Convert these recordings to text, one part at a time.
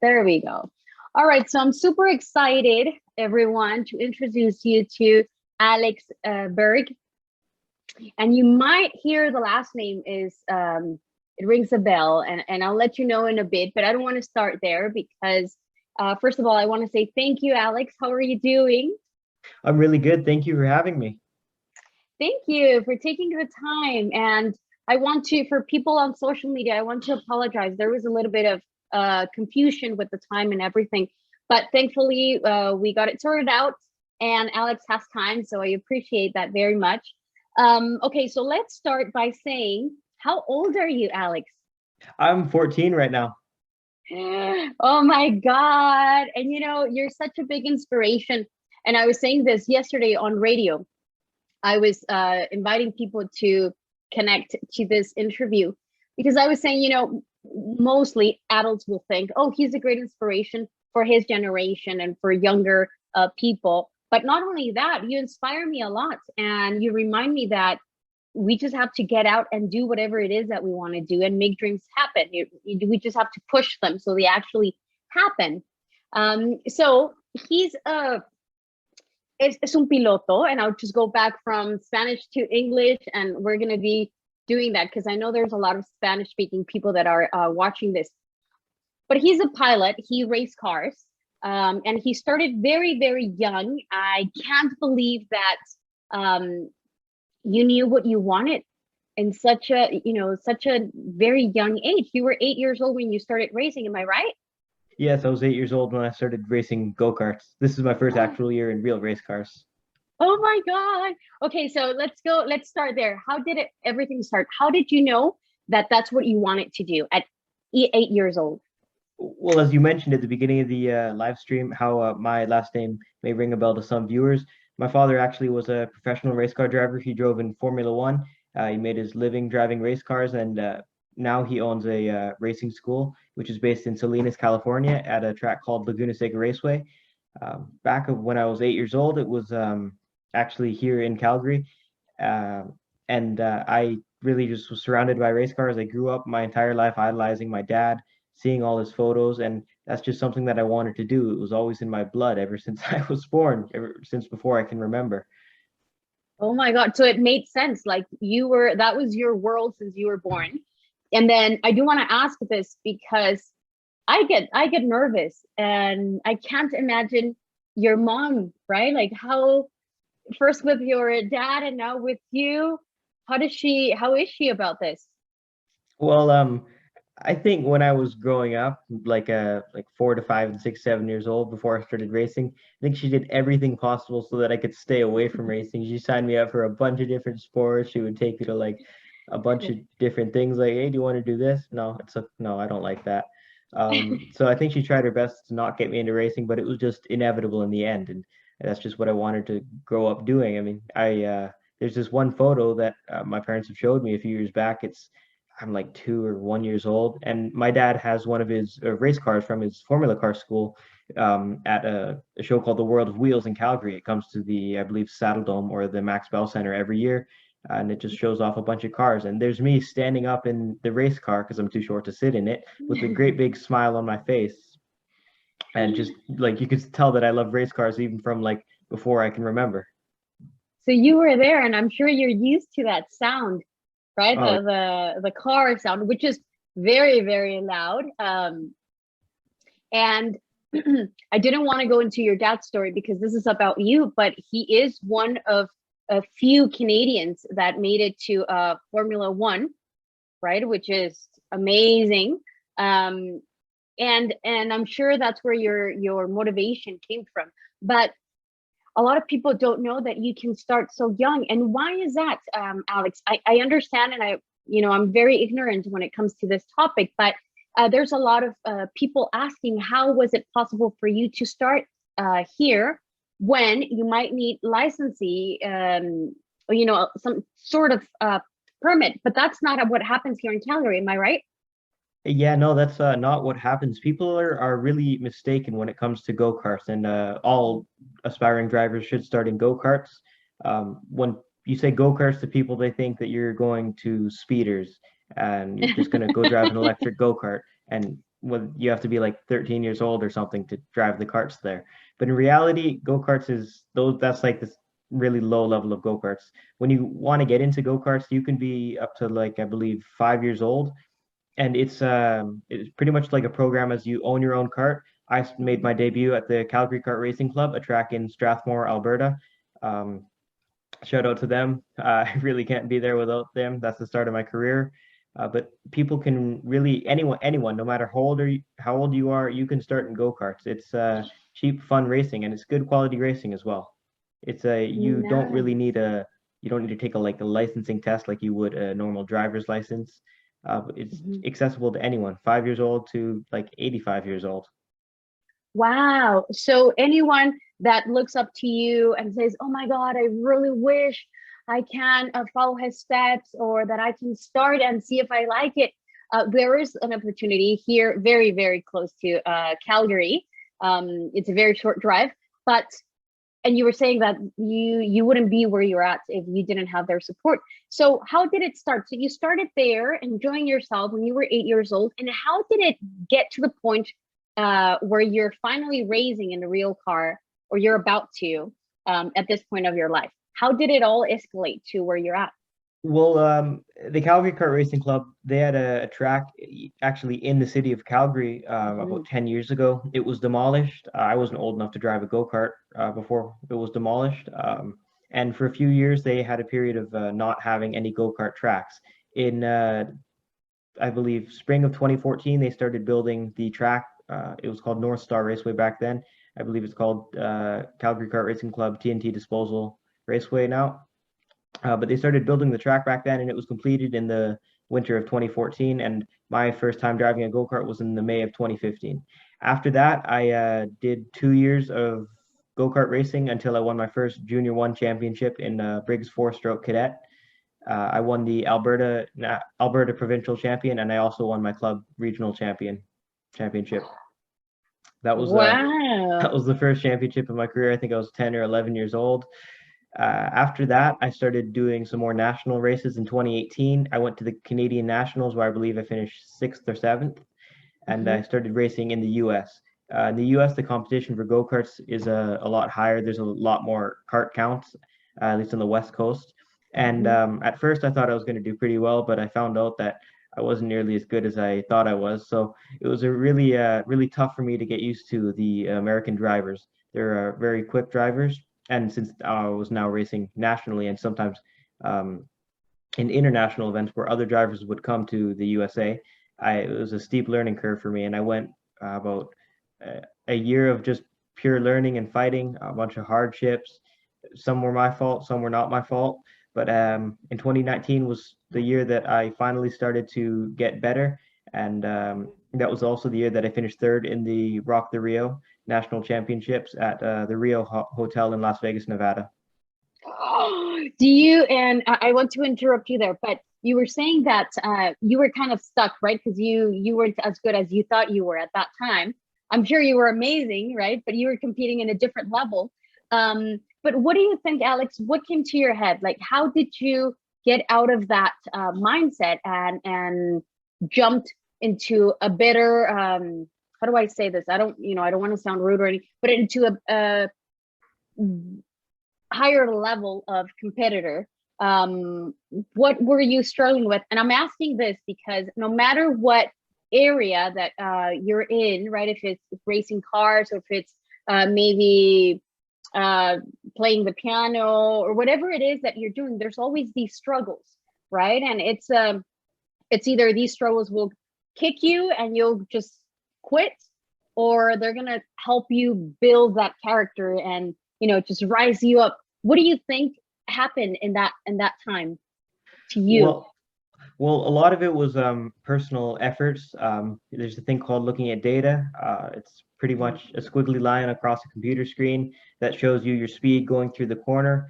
There we go. All right, so I'm super excited, everyone, to introduce you to Alex Berg. And you might hear the last name is, it rings a bell, and I'll let you know in a bit, but I don't want to start there because, first of all, I want to say thank you, Alex. How are you doing? I'm really good. Thank you for having me. Thank you for taking the time. And I want to, for people on social media, I want to apologize. There was a little bit of confusion with the time and everything, but thankfully we got it sorted out and Alex has time. So I appreciate that very much. Okay, so let's start by saying, how old are you, Alex? I'm 14 right now. Oh my God. And you know, you're such a big inspiration. And I was saying this yesterday on radio. I was inviting people to connect to this interview because I was saying, you know, mostly adults will think, oh, he's a great inspiration for his generation and for younger people. But not only that, you inspire me a lot. And you remind me that we just have to get out and do whatever it is that we want to do and make dreams happen. We just have to push them so they actually happen. So he's es un piloto, and I'll just go back from Spanish to English, and we're going to be doing that because I know there's a lot of Spanish speaking people that are watching this. But he's a pilot. He raced cars, and he started very, very young. I can't believe that you knew what you wanted in such a, you know, such a very young age. You were 8 years old when you started racing. Am I right? Yes, I was 8 years old when I started racing go-karts. This is my first actual year in real race cars. Oh my God. Okay, so let's go. Let's start there. How did everything start? How did you know that that's what you wanted to do at 8 years old? Well, as you mentioned at the beginning of the live stream, how my last name may ring a bell to some viewers. My father actually was a professional race car driver. He drove in Formula One. He made his living driving race cars, and now he owns a racing school, which is based in Salinas, California, at a track called Laguna Seca Raceway. Back of when I was 8 years old, it was actually here in Calgary, uh, and I really just was surrounded by race cars. I grew up my entire life idolizing my dad, seeing all his photos, and that's just something that I wanted to do. It was always in my blood ever since I was born, ever since before I can remember. Oh my God. So it made sense. Like you were, that was your world since you were born. And then I do want to ask this because I get nervous and I can't imagine your mom, right? Like how first with your dad and now with you, how is she about this? Well, I think when I was growing up, like 4 to 5 and 6, 7 years old, before I started racing, I think she did everything possible so that I could stay away from racing. She signed me up for a bunch of different sports. She would take me to like a bunch of different things. Like, hey, do you want to do this? No, no, I don't like that. So I think she tried her best to not get me into racing, but it was just inevitable in the end, and that's just what I wanted to grow up doing. I mean, I there's this one photo that my parents have showed me a few years back. It's I'm like 2 or 1 years old, and my dad has one of his race cars from his Formula Car school at a show called the World of Wheels in Calgary. It comes to the, I believe, Saddle Dome or the Max Bell Center every year, and it just shows off a bunch of cars. And there's me standing up in the race car because I'm too short to sit in it, with a great big smile on my face, and just like you could tell that I love race cars even from like before I can remember. So you were there and I'm sure you're used to that sound, right? Oh, The car sound, which is very, very loud. And I didn't want to go into your dad's story because this is about you, but he is one of a few Canadians that made it to Formula One, right? Which is amazing. And I'm sure that's where your motivation came from. But a lot of people don't know that you can start so young. And why is that, Alex? I understand, and I'm very ignorant when it comes to this topic, but there's a lot of people asking, how was it possible for you to start here when you might need licensee, or, some sort of permit, but that's not what happens here in Calgary. Am I right? yeah, no, that's not what happens. People are really mistaken when it comes to go-karts, and all aspiring drivers should start in go-karts. When you say go-karts to people, they think that you're going to speeders and you're just going to go drive an electric go-kart. And well, you have to be like 13 years old or something to drive the carts there. But in reality, go-karts is those that's like this really low level of go-karts. When you want to get into go-karts, you can be up to like I believe 5 years old, and it's pretty much like a program as you own your own cart. Made my debut at the Calgary Kart Racing Club, a track in Strathmore, Alberta. Um, Shout out to them. I really can't be there without them. That's the start of my career. But people can really anyone, no matter how old you are, you can start in go-karts. It's cheap, fun racing, and it's good quality racing as well. It's a you don't need to take a licensing test like you would a normal driver's license. But it's Nice. accessible to anyone, 5 years old to like 85 years old. Wow. So anyone that looks up to you and says, "Oh my God, I really wish I can follow his steps, or that I can start and see if I like it," there is an opportunity here, very, very close to Calgary. It's a very short drive, but and you were saying that you wouldn't be where you're at if you didn't have their support. So how did it start? So you started there enjoying yourself when you were 8 years old, and how did it get to the point where you're finally racing in a real car, or you're about to at this point of your life? How did it all escalate to where you're at? Well, the Calgary Kart Racing Club, they had a track actually in the city of Calgary Mhm. about 10 years ago. It was demolished. I wasn't old enough to drive a go-kart before it was demolished. And for a few years, they had a period of not having any go-kart tracks. In, I believe, spring of 2014, they started building the track. It was called North Star Raceway back then. I believe it's called Calgary Kart Racing Club TNT Disposal Raceway now. But they started building the track back then, and it was completed in the winter of 2014. And my first time driving a go-kart was in the May of 2015. After that, I did 2 years of go-kart racing until I won my first Junior One championship in Briggs four-stroke cadet. I won the Alberta provincial champion, and I also won my club regional championship. That was that Wow. was the first championship of my career. I think I was 10 or 11 years old. After that, I started doing some more national races in 2018. I went to the Canadian Nationals, where I believe I finished sixth or seventh, and I Mhm. started racing in the US. In the US, the competition for go-karts is a lot higher. There's a lot more kart counts, at least on the West Coast. And Mhm. at first, I thought I was going to do pretty well, but I found out that I wasn't nearly as good as I thought I was. So it was a really tough for me to get used to the American drivers. They're very quick drivers, and since I was now racing nationally and sometimes um, in international events where other drivers would come to the USA, it was a steep learning curve for me, and I went about a year of just pure learning and fighting, a bunch of hardships. Some were my fault, some were not my fault. But in 2019 was the year that I finally started to get better, and that was also the year that I finished third in the Rock the Rio National Championships at the Rio Hotel in Las Vegas, Nevada. Do you, and I want to interrupt you there, but you were saying that you were kind of stuck, right? Because you weren't as good as you thought you were at that time. I'm sure you were amazing, right? But you were competing in a different level. But what do you think, Alex? What came to your head? Like, how did you get out of that mindset and jumped into a better how do I say this? I don't, I don't want to sound rude or anything, but into a higher level of competitor. What were you struggling with? And I'm asking this because no matter what area that you're in, right? If it's racing cars, or if it's maybe uh, playing the piano, or whatever it is that you're doing, there's always these struggles, right? And it's either these struggles will kick you and you'll just quit, or they're gonna help you build that character and just rise you up. What do you think happened in that time to you? Well, Well, a lot of it was personal efforts. There's a thing called looking at data. It's pretty Mhm. much a squiggly line across a computer screen that shows you your speed going through the corner.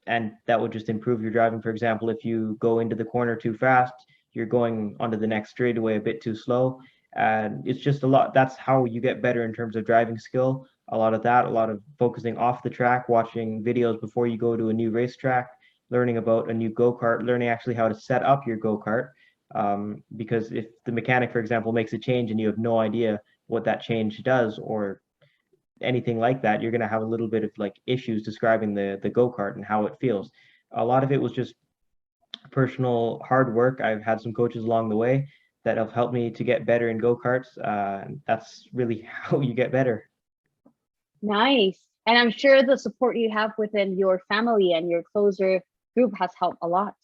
And that would just improve your driving. For example, if you go into the corner too fast, you're going onto the next straightaway a bit too slow. And it's just a lot. That's how you get better in terms of driving skill. A lot of focusing off the track, watching videos before you go to a new racetrack, learning about a new go-kart, learning actually how to set up your go-kart. Because if the mechanic, for example, makes a change and you have no idea what that change does or anything like that, you're going to have a little bit of like issues describing the go-kart and how it feels. A lot of it was just personal hard work. I've had some coaches along the way that have helped me to get better in go-karts. That's really how you get better. Nice. And I'm sure the support you have within your family and your closer group has helped a lot.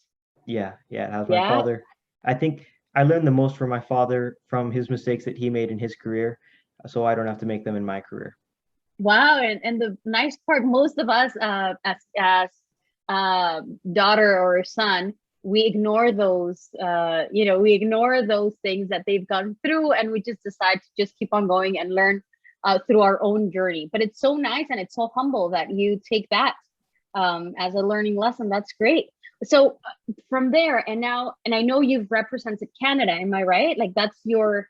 Yeah, it has. My Yeah. father. I think I learned the most from my father, from his mistakes that he made in his career, so I don't have to make them in my career. Wow. And the nice part, most of us as daughter or son, we ignore those we ignore those things that they've gone through, and we just decide to just keep on going and learn through our own journey. But it's so nice and it's so humble that you take that as a learning lesson. That's great. So from there, and I know you've represented Canada, am I right? Like that's your.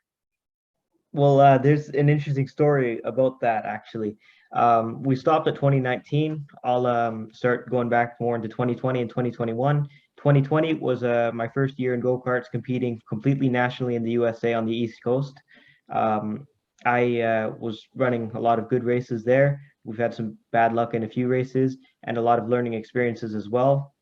Well, there's an interesting story about that actually. We stopped at 2019. I'll start going back more into 2020 and 2021. 2020 was my first year in go-karts competing completely nationally in the USA on the East Coast. I was running a lot of good races there. We've had some bad luck in a few races and a lot of learning experiences as well.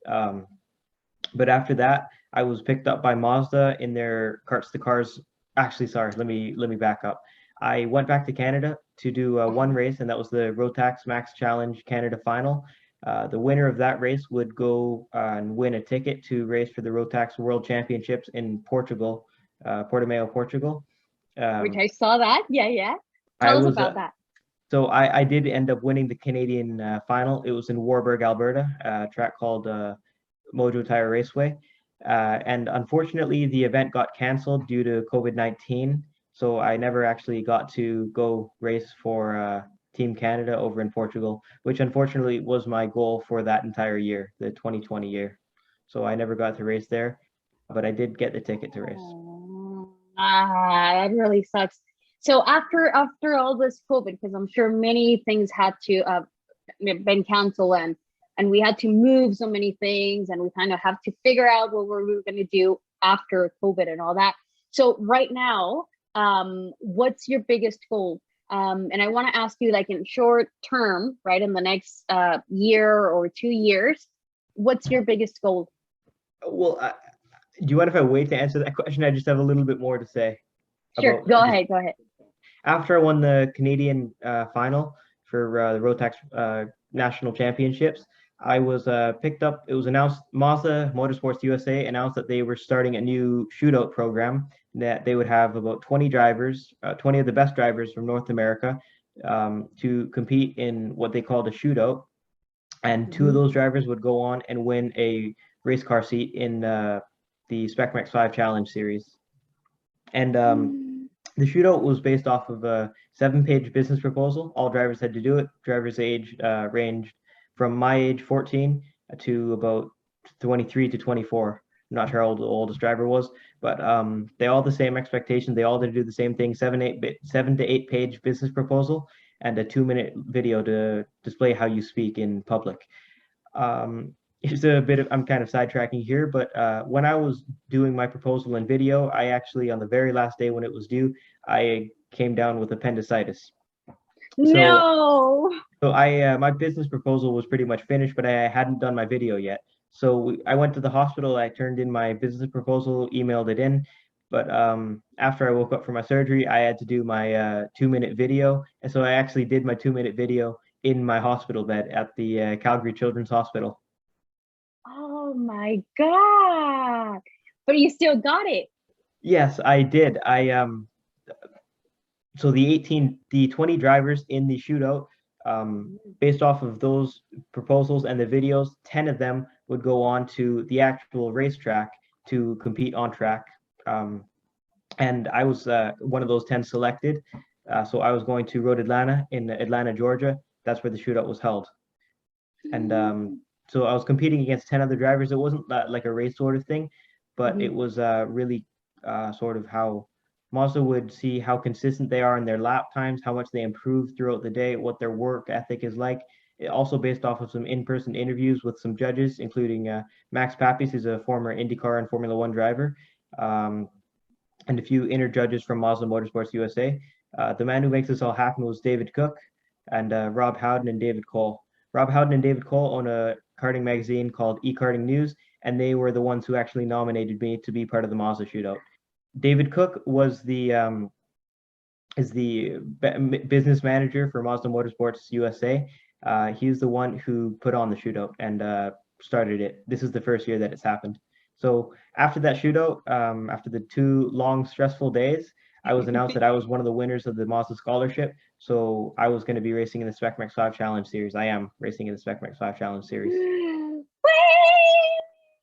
But after that, I was picked up by Mazda in their Carts to Cars. Actually, sorry, let me back up. I went back to Canada to do one race, and that was the Rotax Max Challenge Canada Final. The winner of that race would go and win a ticket to race for the Rotax World Championships in Portugal, Portimao, Portugal. Which I saw that. Yeah. I Tell us was about that. So I did end up winning the Canadian final. It was in Warburg, Alberta, a track called Mojo Tire Raceway. And unfortunately, the event got canceled due to COVID-19. So I never actually got to go race for Team Canada over in Portugal, which unfortunately was my goal for that entire year, the 2020 year. So I never got to race there, but I did get the ticket to race. That really sucks. So after all this COVID, because I'm sure many things had to been canceled, and we had to move so many things, and we kind of have to figure out what we were going to do after COVID and all that. So right now, what's your biggest goal? And I want to ask you, like in short term, right, in the next year or 2 years, what's your biggest goal? Well, do you want if I wait to answer that question? I just have a little bit more to say Sure, about go ahead. after I won the Canadian final for the Rotax National Championships. I was picked up. It was announced Mazda Motorsports USA announced that they were starting a new shootout program, that they would have about 20 drivers, 20 of the best drivers from North America, to compete in what they called a shootout. And two of those drivers would go on and win a race car seat in the SpecMax 5 Challenge Series. And the shootout was based off of a 7-page business proposal. All drivers had to do it. Drivers' age ranged from my age, 14, to about 23 to 24. I'm not sure how old the oldest driver was, but they all the same expectation. They all had to do the same thing: 7 to 8 page business proposal and a 2-minute video to display how you speak in public. It's a bit of, I'm kind of sidetracking here, but when I was doing my proposal in video, I actually, on the very last day when it was due, I came down with appendicitis. No. So I my business proposal was pretty much finished, but I hadn't done my video yet. So I went to the hospital. I turned in my business proposal, emailed it in. But after I woke up from my surgery, I had to do my 2-minute video, and so I actually did my 2-minute video in my hospital bed at the Calgary Children's Hospital. Oh my God. But you still got it. Yes, I did. So the 20 drivers in the shootout, based off of those proposals and the videos, 10 of them would go on to the actual racetrack to compete on track. And I was one of those 10 selected. So I was going to Road Atlanta in Atlanta, Georgia. That's where the shootout was held. And so I was competing against 10 other drivers. It wasn't like a race sort of thing, but it was really sort of how Mazda would see how consistent they are in their lap times, how much they improve throughout the day, what their work ethic is like. It also based off of some in-person interviews with some judges, including Max Papis, who's a former IndyCar and Formula One driver. and a few inner judges from Mazda Motorsports USA. The man who makes this all happen was David Cook and Rob Howden and David Cole. Rob Howden and David Cole own a karting magazine called eKarting News, and they were the ones who actually nominated me to be part of the Mazda shootout. David Cook was the business manager for Mazda Motorsports USA. He's the one who put on the shootout and started it. This is the first year that it's happened. So after that shootout, after the 2 long, stressful days, I was announced that I was one of the winners of the Mazda scholarship. So I was going to be racing in the Spec Max 5 Challenge Series. I am racing in the Spec Max 5 Challenge Series. Wait,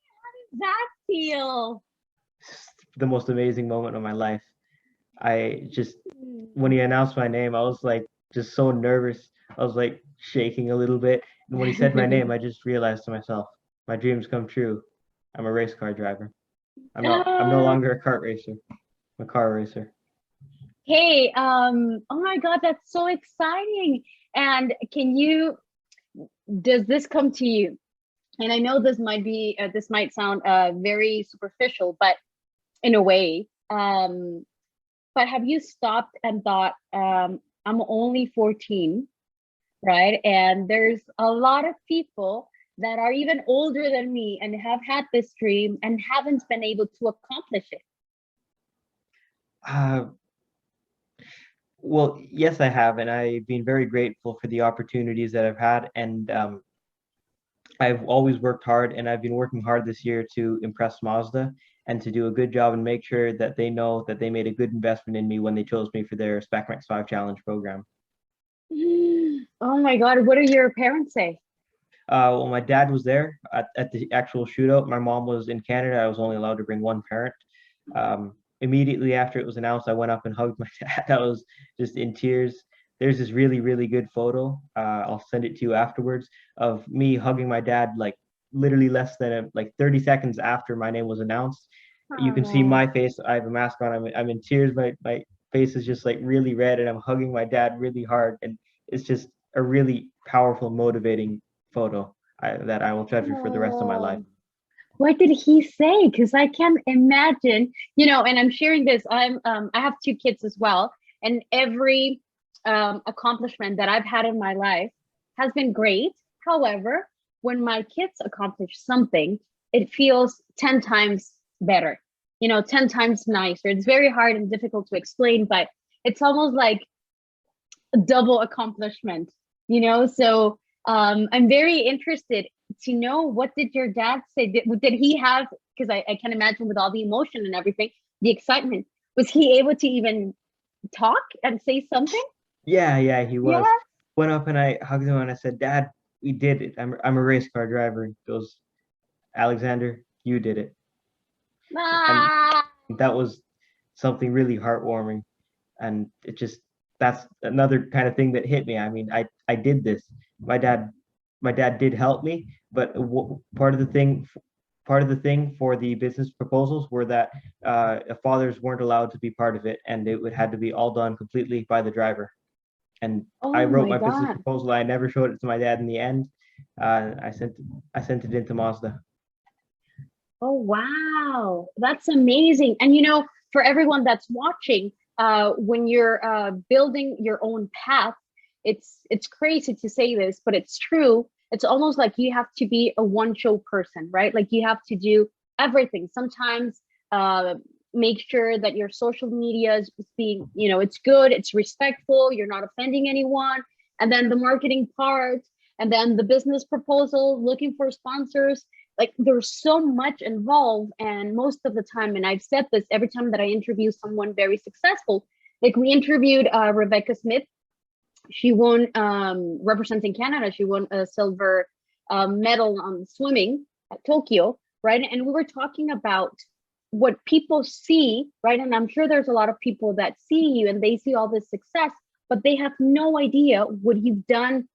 how does that feel? The most amazing moment of my life. When he announced my name, I was like just so nervous. I was like shaking a little bit. And when he said my name, I just realized to myself, my dreams come true. I'm a race car driver. I'm no longer a kart racer. I'm a car racer. Hey, oh my God, that's so exciting. And does this come to you? And I know this might sound very superficial, but in a way, but have you stopped and thought, I'm only 14, right? And there's a lot of people that are even older than me and have had this dream and haven't been able to accomplish it. Well, yes, I have, and I've been very grateful for the opportunities that I've had, and I've always worked hard, and I've been working hard this year to impress Mazda and to do a good job and make sure that they know that they made a good investment in me when they chose me for their Spec Max 5 Challenge program. Oh my God, what do your parents say? Well, my dad was there at the actual shootout. My mom was in Canada. I was only allowed to bring one parent. Immediately after it was announced, I went up and hugged my dad. I was just in tears. There's this really, really good photo. I'll send it to you afterwards of me hugging my dad, like literally less than like 30 seconds after my name was announced. You can see my face. I have a mask on. I'm in tears. My face is just like really red, and I'm hugging my dad really hard. And it's just a really powerful, motivating photo that I will treasure for the rest of my life. What did he say? Because I can't imagine, and I'm sharing this. I have 2 kids as well, and every accomplishment that I've had in my life has been great. However, when my kids accomplish something, it feels 10 times better, 10 times nicer. It's very hard and difficult to explain, but it's almost like a double accomplishment, So I'm very interested to know, what did your dad say? Did he have, because I can imagine with all the emotion and everything, the excitement, was he able to even talk and say something? Yeah, he was. Yeah. Went up and I hugged him and I said, Dad, we did it. I'm a race car driver. He goes, Alexander, you did it. And that was something really heartwarming. And that's another kind of thing that hit me. I mean, I did this. My dad did help me, but part of the thing for the business proposals were that fathers weren't allowed to be part of it, and it had to be all done completely by the driver. And I wrote my business proposal. I never showed it to my dad in the end. I sent it into Mazda. Oh, wow. That's amazing. And, for everyone that's watching, when you're building your own path, it's crazy to say this, but it's true. It's almost like you have to be a one-show person, right? Like you have to do everything. Sometimes make sure that your social media is being, it's good, it's respectful, you're not offending anyone. And then the marketing part, and then the business proposal, looking for sponsors. Like there's so much involved. And most of the time, and I've said this every time that I interview someone very successful, like we interviewed Rebecca Smith. She won, representing Canada, she won a silver medal on swimming at Tokyo, right? And we were talking about what people see, right? And I'm sure there's a lot of people that see you and they see all this success, but they have no idea what you've done,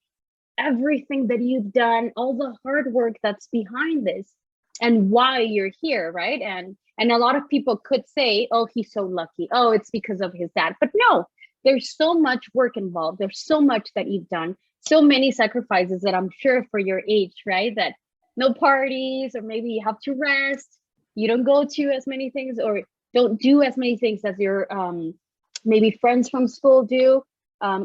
everything that you've done, all the hard work that's behind this and why you're here, right? And a lot of people could say, oh, he's so lucky. Oh, it's because of his dad. But no, there's so much work involved. There's so much that you've done, so many sacrifices that I'm sure for your age, right? That no parties, or maybe you have to rest. you don't go to as many things, or don't do as many things as your maybe friends from school do.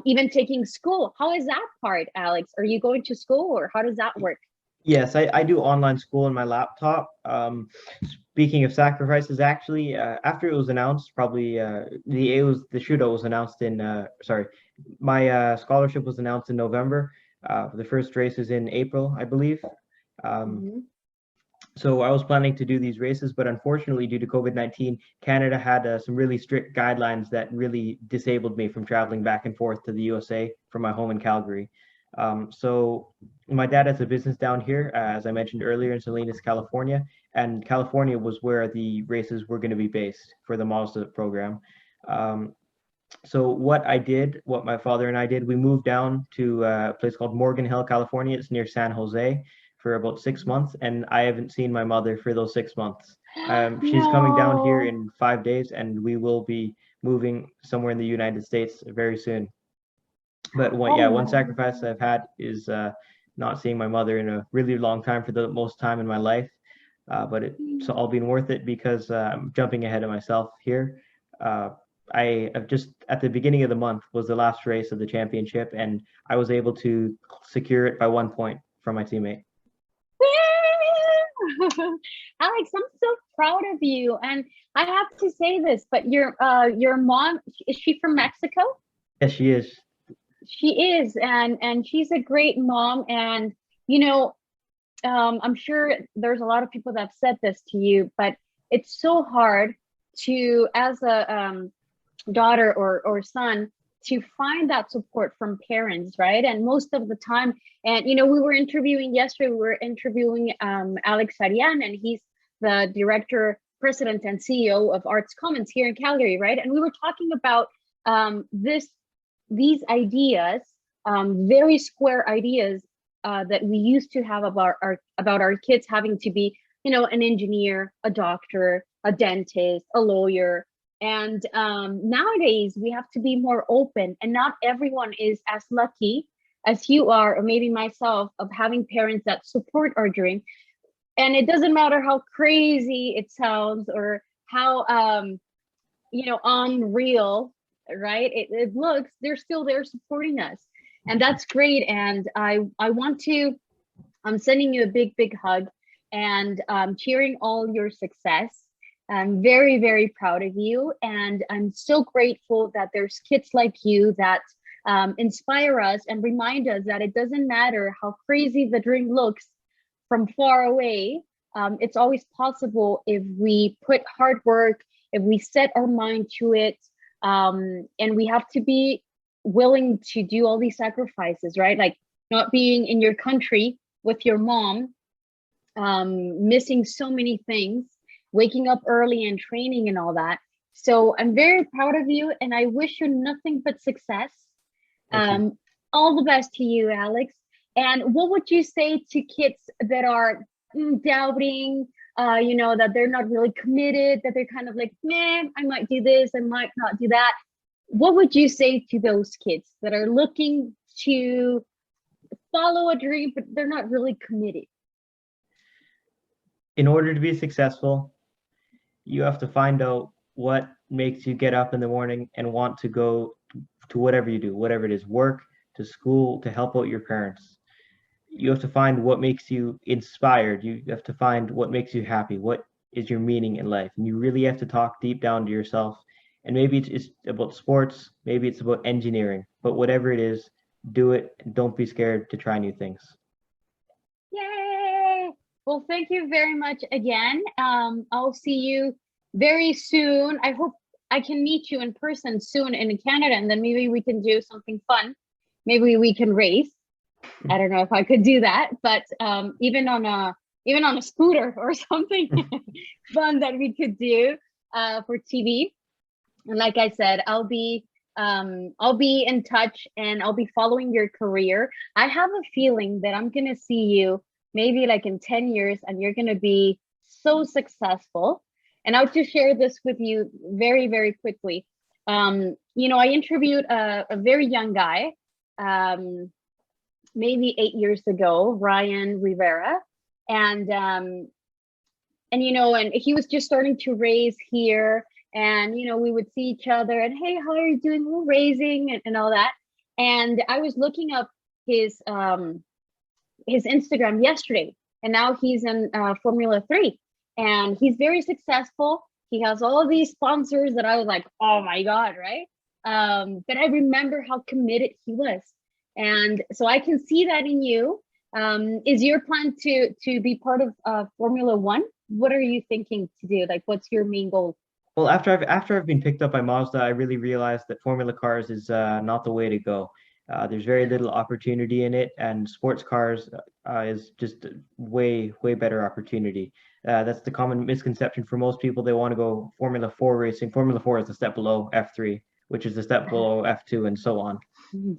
Even taking school. How is that part, Alex? Are you going to school, or how does that work? Yes, I do online school on my laptop. Speaking of sacrifices, actually, after it was announced, probably the shootout was announced in sorry, my scholarship was announced in November. The first race is in April, I believe. Um, Mhm. so I was planning to do these races, but unfortunately, due to COVID-19, Canada had some really strict guidelines that really disabled me from traveling back and forth to the USA from my home in Calgary. So my dad has a business down here, as I mentioned earlier, in Salinas, California, and California was where the races were going to be based for the Mazda program. Um, so what my father and I did, we moved down to a place called Morgan Hill, California. It's near San Jose for about 6 months, and I haven't seen my mother for those 6 months. She's coming down here No. in 5 days, and we will be moving somewhere in the United States very soon. But Oh one my sacrifice I've had is not seeing my mother in a really long time for the most time in my life. But it's God. all been worth it because I'm jumping ahead of myself here. Uh, I have just at the beginning of the month was the last race of the championship, and I was able to secure it by 1 point from my teammate. Alex, I'm so proud of you. And I have to say this, but your mom, is she from Mexico? Yes, she is. She is, and she's a great mom. And you know, I'm sure there's a lot of people that have said this to you, but it's so hard to, as a daughter or son, to find that support from parents, right? And most of the time, and you know, we were interviewing yesterday, we were interviewing Alex Arian, and he's the director, president, and CEO of Arts Commons here in Calgary, right? And we were talking about this these ideas, very square ideas that we used to have about our kids having to be, you know, an engineer, a doctor, a dentist, a lawyer. And nowadays we have to be more open, and not everyone is as lucky as you are, or maybe myself, of having parents that support our dream. And it doesn't matter how crazy it sounds, or how you know, unreal, right? It looks, they're still there supporting us, and that's great. And I want to, I'm sending you a big hug, and cheering all your success. I'm very, very proud of you. And I'm so grateful that there's kids like you that inspire us and remind us that it doesn't matter how crazy the dream looks from far away. It's always possible if we put hard work, if we set our mind to it. And we have to be willing to do all these sacrifices, right? Like not being in your country with your mom, missing so many things, waking up early and training and all that. So I'm very proud of you, and I wish you nothing but success. Thank you. All the best to you, Alex. And what would you say to kids that are doubting, you know, that they're not really committed, that they're kind of like, man, I might do this, I might not do that? What would you say to those kids that are looking to follow a dream, but they're not really committed? In order to be successful, you have to find out what makes you get up in the morning and want to go to whatever you do, whatever it is, work, to school, to help out your parents. You have to find what makes you inspired. You have to find what makes you happy. What is your meaning in life? And you really have to talk deep down to yourself. And maybe it's about sports, maybe it's about engineering, but whatever it is, do it and don't be scared to try new things. Yay! Well, thank you very much again. I'll see you very soon. I hope I can meet you in person soon in Canada, and then maybe we can do something fun. Maybe we can race. I don't know if I could do that, but even on a scooter or something fun that we could do for TV. And like I said, I'll be in touch, and I'll be following your career. I have a feeling that I'm gonna see you maybe like in 10 years, and you're gonna be so successful. And I'll just share this with you very, very quickly. You know, I interviewed a very young guy, maybe 8 years ago, Ryan Rivera, and and and he was just starting to raise here, and we would see each other, and hey, how are you doing? We're raising and all that. And I was looking up his Instagram yesterday, and now he's in Formula 3, and he's very successful. He has all these sponsors that I was like, oh my God, right? But I remember how committed he was. And so I can see that in you. Is your plan to be part of Formula One? What are you thinking to do? Like, what's your main goal? Well, after I've been picked up by Mazda, I really realized that Formula cars is not the way to go. There's very little opportunity in it, and sports cars is just a way better opportunity. That's the common misconception for most people. They want to go Formula 4 racing. Formula 4 is a step below F3, which is a step below F2, and so on.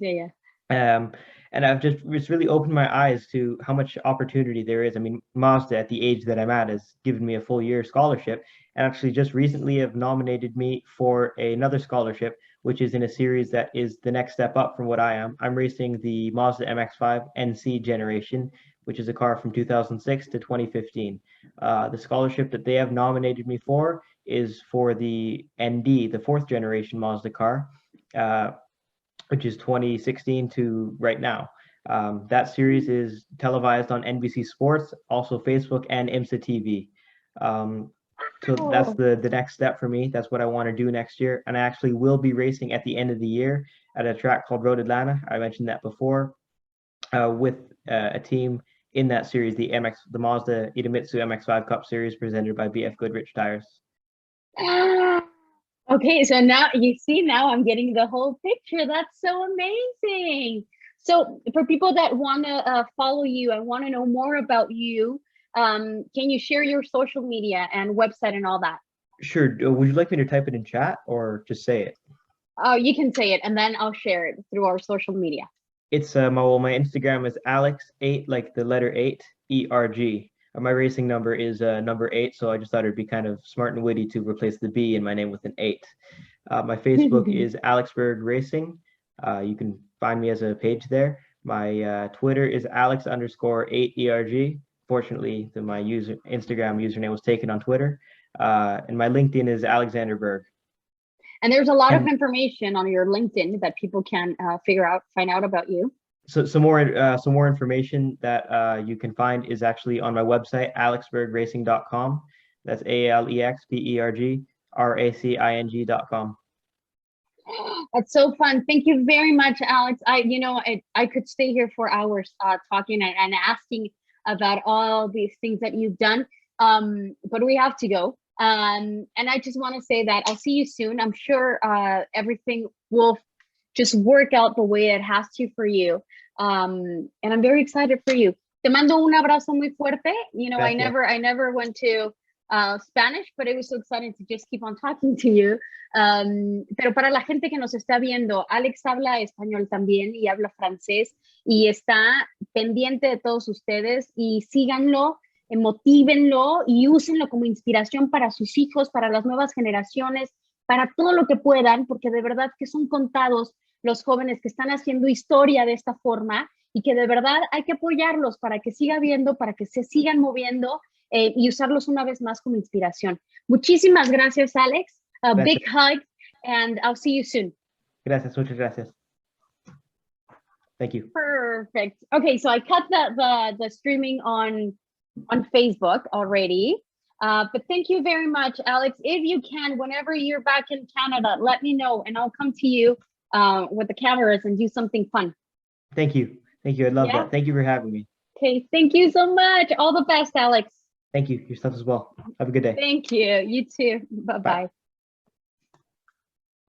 Yeah. And it's really opened my eyes to how much opportunity there is. I mean, Mazda at the age that I'm at has given me a full year scholarship, and actually just recently have nominated me for another scholarship, which is in a series that is the next step up from what I am. I'm racing the Mazda MX-5 NC generation, which is a car from 2006 to 2015. The scholarship that they have nominated me for is for the ND, the fourth generation Mazda car, which is 2016 to right now. That series is televised on NBC Sports, also Facebook and IMSA TV. So that's the next step for me. That's what I want to do next year. And I actually will be racing at the end of the year at a track called Road Atlanta. I mentioned that before, with a team in that series, the Mazda Idemitsu MX-5 Cup Series presented by BF Goodrich Tires. Okay, so now you see, now I'm getting the whole picture. That's so amazing. So for people that want to follow you and want to know more about you, can you share your social media and website and all that? Sure. Would you like me to type it in chat or just say it? Oh, you can say it, and then I'll share it through our social media. It's my Instagram is Alex8, like the letter 8, ERG. My racing number is number 8, so I just thought it'd be kind of smart and witty to replace the B in my name with an 8. My Facebook is Alex Berg Racing. You can find me as a page there. My Twitter is Alex_8ERG. Fortunately, my Instagram username was taken on Twitter. And my LinkedIn is Alexander Berg. And there's a lot of information on your LinkedIn that people can find out about you. So some more information that you can find is actually on my website, alexbergracing.com. That's ALEXBERGRACING.com. That's so fun. Thank you very much, Alex. I could stay here for hours talking and asking about all these things that you've done. But we have to go. And I just want to say that I'll see you soon. I'm sure everything will just work out the way it has to for you. And I'm very excited for you. Te mando un abrazo muy fuerte. I never went to Spanish, but it was so exciting to just keep on talking to you. Pero para la gente que nos está viendo, Alex habla español también y habla francés y está pendiente de todos ustedes, y síganlo, motívenlo y úsenlo como inspiración para sus hijos, para las nuevas generaciones, para todo lo que puedan, porque de verdad que son contados los jóvenes que están haciendo historia de esta forma, y que de verdad hay que apoyarlos para que siga habiendo, para que se sigan moviendo, y usarlos una vez más como inspiración. Muchísimas gracias, Alex. A big hug, and I'll see you soon. Gracias, muchas gracias. Thank you. Perfect. Okay, so I cut the streaming on Facebook already. But thank you very much, Alex. If you can, whenever you're back in Canada, let me know, and I'll come to you with the cameras and do something fun. Thank you. Thank you. I love that. Thank you for having me. Okay, thank you so much. All the best, Alex. Thank you. Yourself as well. Have a good day. Thank you. You too. Bye-bye. Bye.